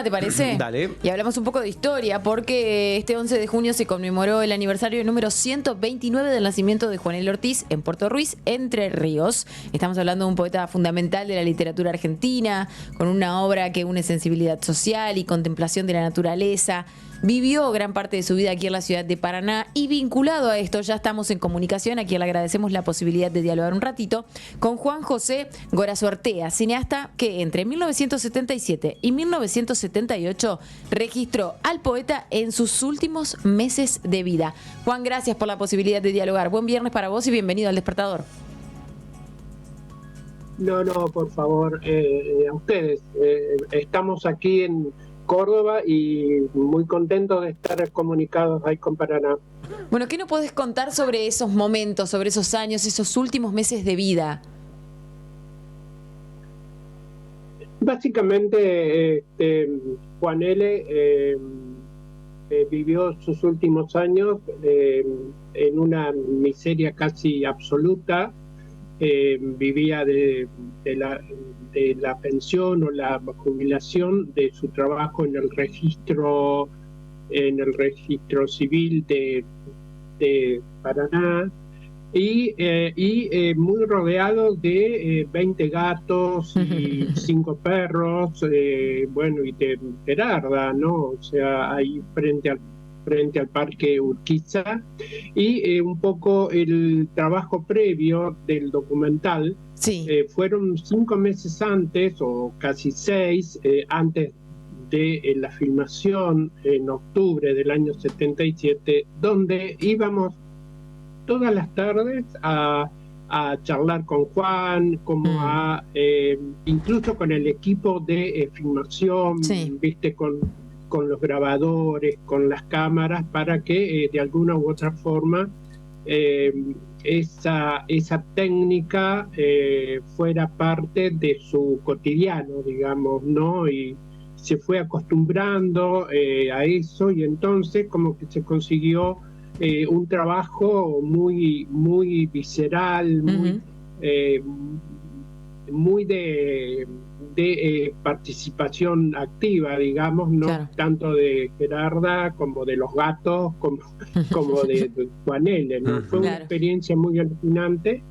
¿Te parece? Dale. Y hablamos un poco de historia, porque este 11 de junio se conmemoró el aniversario número 129 del nacimiento de Juan L. Ortiz en Puerto Ruiz, Entre Ríos. Estamos hablando de un poeta fundamental de la literatura argentina, con una obra que une sensibilidad social y contemplación de la naturaleza. Vivió gran parte de su vida aquí en la ciudad de Paraná y vinculado a esto ya estamos en comunicación, a quien le agradecemos la posibilidad de dialogar un ratito, con Juan José Gorazortea, cineasta que entre 1977 y 1978 registró al poeta en sus últimos meses de vida. Juan, gracias por la posibilidad de dialogar. Buen viernes para vos y bienvenido al Despertador. No, por favor, a ustedes. Estamos aquí en Córdoba y muy contentos de estar comunicados ahí con Paraná. Bueno, ¿qué nos podés contar sobre esos momentos, sobre esos años, esos últimos meses de vida? Básicamente, Juan L. Vivió sus últimos años en una miseria casi absoluta. Vivía de la pensión o la jubilación de su trabajo en el registro civil de Paraná y muy rodeado de 20 gatos y 5 perros, bueno, y de Gerarda, ¿no? O sea, ahí frente al Parque Urquiza, y un poco el trabajo previo del documental. Sí. Fueron 5 meses antes, o casi 6, antes de la filmación en octubre del año 77, donde íbamos todas las tardes a charlar con Juan, como incluso con el equipo de filmación, Sí. viste, con los grabadores, con las cámaras, para que de alguna u otra forma esa técnica fuera parte de su cotidiano, digamos, ¿no? Y se fue acostumbrando a eso, y entonces como que se consiguió un trabajo muy visceral, muy de participación activa, digamos, no Claro. tanto de Gerarda como de los gatos, como de Juan L., ¿no? Fue una Claro. experiencia muy alucinante,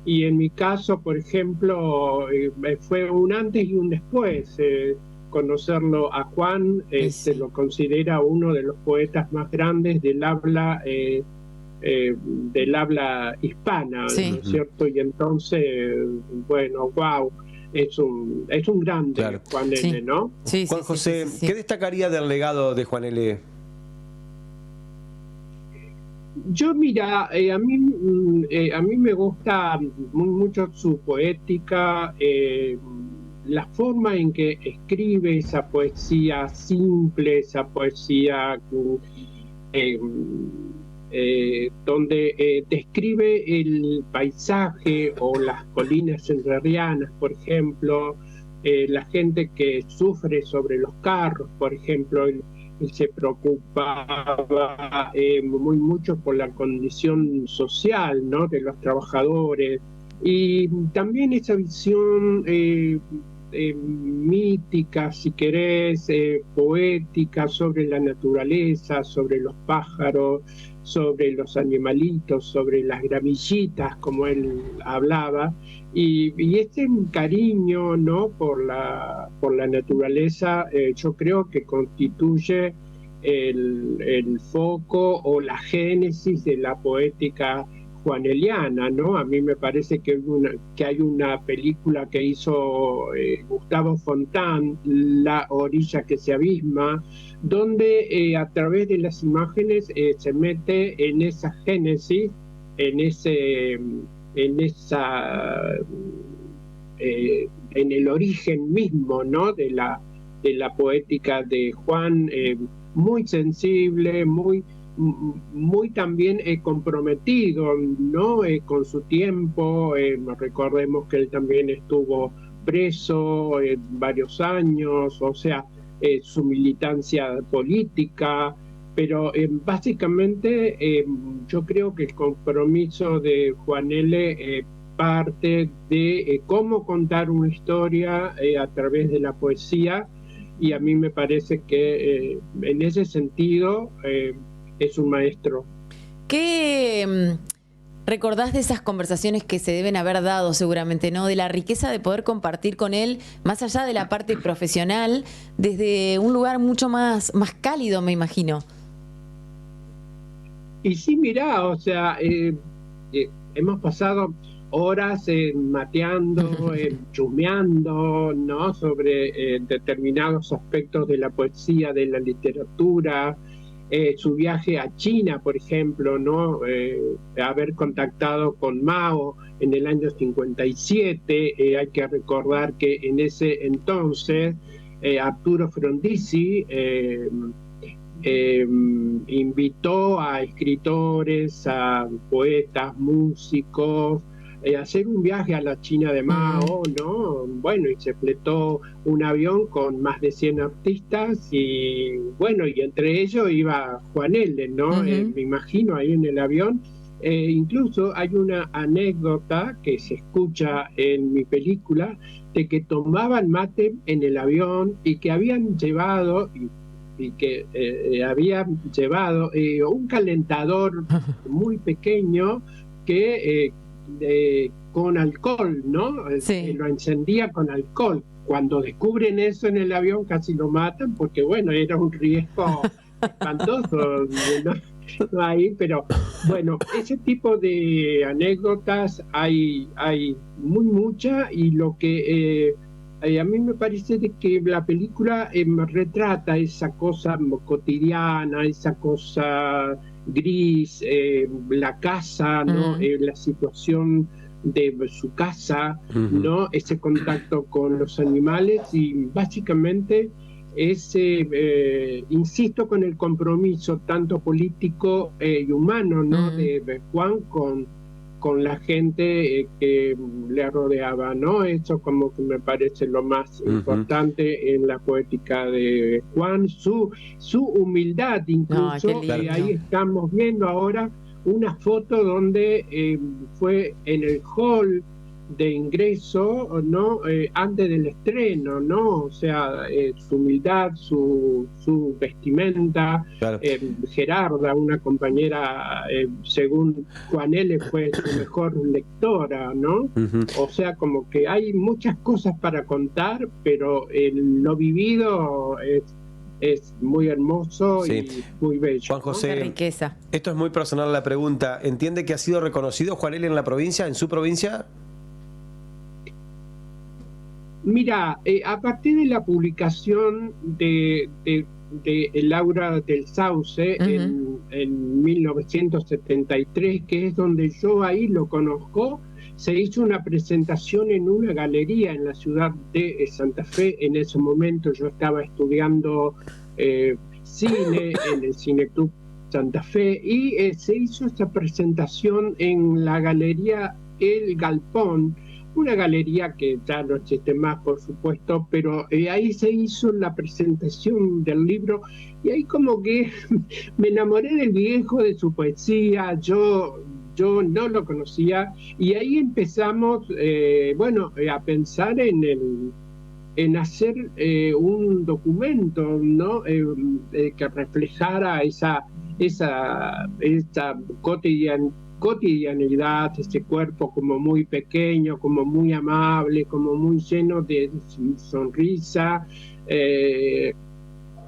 y en mi caso, por ejemplo, fue un antes y un después. Conocerlo a Juan, Sí. lo considera uno de los poetas más grandes del habla hispana, Sí. ¿no es cierto? Y entonces, bueno, wow, es un grande, Claro. Juan L., Sí. ¿no? Sí, Juan sí, José, sí. ¿qué destacaría del legado de Juan L.? Yo, mira, a mí me gusta mucho su poética, la forma en que escribe esa poesía simple, esa poesía donde describe el paisaje o las colinas entrerrianas, por ejemplo, la gente que sufre sobre los carros, por ejemplo. Él se preocupaba muy mucho por la condición social, ¿no?, de los trabajadores, y también esa visión mítica, si querés, poética, sobre la naturaleza, sobre los pájaros, sobre los animalitos, sobre las gramillitas, como él hablaba, y este cariño, ¿no?, por la naturaleza, yo creo que constituye el foco o la génesis de la poética juaneliana, ¿no? A mí me parece que hay una película que hizo Gustavo Fontán, La orilla que se abisma, donde a través de las imágenes se mete en esa génesis, en el origen mismo, ¿no?, de la poética de Juan, muy sensible, muy también comprometido, ¿no?, con su tiempo. Recordemos que él también estuvo preso varios años, o sea, su militancia política, pero básicamente yo creo que el compromiso de Juan L. Parte de cómo contar una historia a través de la poesía, y a mí me parece que en ese sentido es un maestro. ¿Qué recordás de esas conversaciones que se deben haber dado seguramente, ¿no? De la riqueza de poder compartir con él, más allá de la parte profesional, desde un lugar mucho más cálido, me imagino. Y sí, mirá, o sea, hemos pasado horas mateando, chusmeando, ¿no? Sobre determinados aspectos de la poesía, de la literatura, su viaje a China, por ejemplo, ¿no? Haber contactado con Mao en el año 57, hay que recordar que en ese entonces Arturo Frondizi invitó a escritores, a poetas, músicos, a hacer un viaje a la China de Mao, ¿no? Bueno, y se fletó un avión con más de 100 artistas y, bueno, y entre ellos iba Juan L., ¿no? Me imagino ahí en el avión. Incluso hay una anécdota que se escucha en mi película de que tomaban mate en el avión y que habían llevado... y que había llevado un calentador muy pequeño que con alcohol, ¿no? Sí. Lo encendía con alcohol. Cuando descubren eso en el avión casi lo matan porque, bueno, era un riesgo espantoso, ¿no? Ahí, pero bueno, ese tipo de anécdotas hay muchas, y lo que... a mí me parece de que la película retrata esa cosa cotidiana, esa cosa gris, la casa, ¿no? La situación de su casa, ¿no? Ese contacto con los animales, y básicamente ese, insisto, con el compromiso tanto político y humano, ¿no? De Juan con la gente que le rodeaba, ¿no? Eso como que me parece lo más importante en la poética de Juan, su humildad incluso. Ahí estamos viendo ahora una foto donde fue en el hall de ingreso, ¿no? Antes del estreno, ¿no? O sea, su humildad, su vestimenta. Claro. Gerarda, una compañera, según Juan L., fue su mejor lectora, ¿no? O sea, como que hay muchas cosas para contar, pero lo vivido es muy hermoso, sí, y muy bello. Juan José, ¿no? Riqueza. Esto es muy personal la pregunta. ¿Entiende que ha sido reconocido Juan L. en la provincia, en su provincia? Mira, a partir de la publicación de Laura del Sauce en 1973, que es donde yo ahí lo conozco, se hizo una presentación en una galería en la ciudad de Santa Fe. En ese momento yo estaba estudiando cine en el Cineclub Santa Fe, y se hizo esta presentación en la galería El Galpón, una galería que ya no existe más, por supuesto, pero ahí se hizo la presentación del libro, y ahí como que me enamoré del viejo, de su poesía. Yo no lo conocía, y ahí empezamos, a pensar en hacer un documento, ¿no? Que reflejara esa cotidianidad, ese cuerpo como muy pequeño, como muy amable, como muy lleno de sonrisa.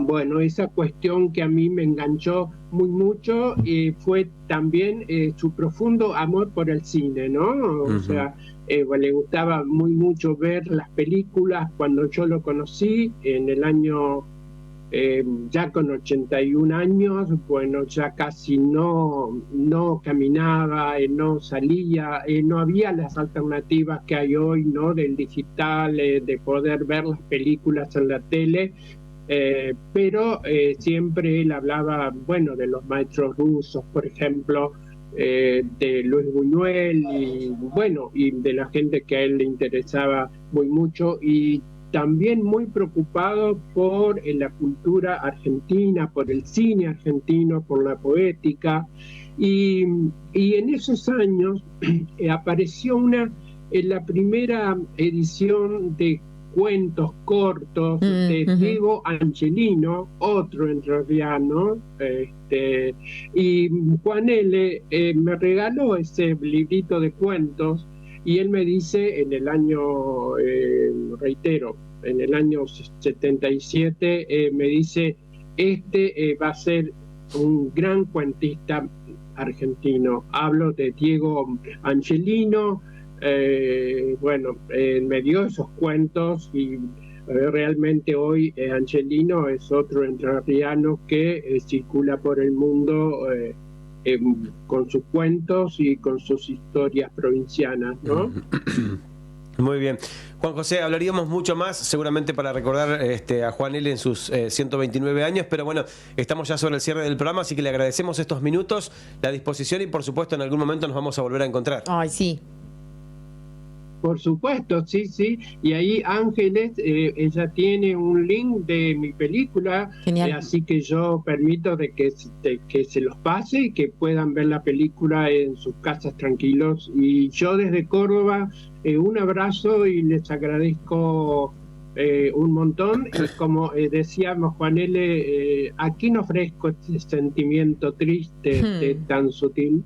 Bueno, esa cuestión que a mí me enganchó mucho fue también su profundo amor por el cine, ¿no? O sea, le gustaba mucho ver las películas. Cuando yo lo conocí en el año, ya con 81 años, bueno, ya casi no caminaba, no salía, no había las alternativas que hay hoy, ¿no? Del digital, de poder ver las películas en la tele. Pero siempre él hablaba, bueno, de los maestros rusos, por ejemplo, de Luis Buñuel, y bueno, y de la gente que a él le interesaba mucho, y también muy preocupado por la cultura argentina, por el cine argentino, por la poética. Y en esos años apareció en la primera edición de cuentos cortos de Diego Angelino, otro entrerriano, y Juan L. Me regaló ese librito de cuentos y él me dice en el año, reitero, en el año 77, me dice, va a ser un gran cuentista argentino. Hablo de Diego Angelino. Me dio esos cuentos y realmente hoy Angelino es otro entrerriano que circula por el mundo con sus cuentos y con sus historias provincianas, ¿no? Muy bien. Juan José, hablaríamos mucho más, seguramente para recordar a Juan L. en sus 129 años, pero bueno, estamos ya sobre el cierre del programa, así que le agradecemos estos minutos, la disposición y por supuesto en algún momento nos vamos a volver a encontrar. Ay, sí. Por supuesto, sí. Y ahí Ángeles, ella tiene un link de mi película, así que yo permito de que se los pase y que puedan ver la película en sus casas tranquilos. Y yo desde Córdoba, un abrazo y les agradezco un montón. Y como decíamos, Juan L., aquí no ofrezco este sentimiento triste, tan sutil.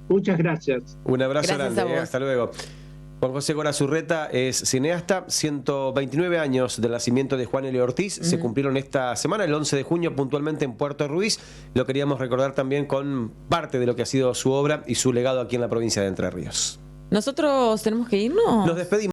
Muchas gracias. Un abrazo Gracias grande, hasta luego. Juan José Gorazurreta es cineasta, 129 años del nacimiento de Juan L. Ortiz, se cumplieron esta semana, el 11 de junio puntualmente en Puerto Ruiz. Lo queríamos recordar también con parte de lo que ha sido su obra y su legado aquí en la provincia de Entre Ríos. ¿Nosotros tenemos que irnos? Nos despedimos.